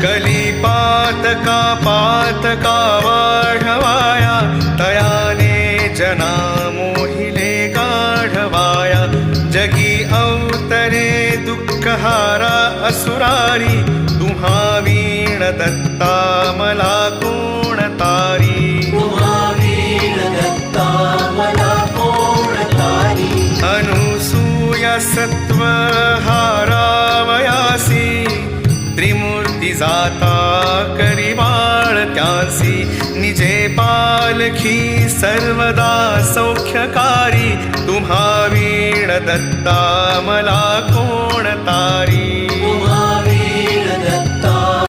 कलिपातका पातका वाढवाया तयाने जना मोहिले गाढवाया जगी अवतरे दुःखहारा असुरारी तुम्हा वीण दत्ता मला कोण तारी अनुसूया सत्व हारावयासी त्रिमूर्ती जाता करिवाळ त्यासी निजे पालखी सर्वदा सौख्यकारी तुम्हा वीण दत्ता मला कोण तारी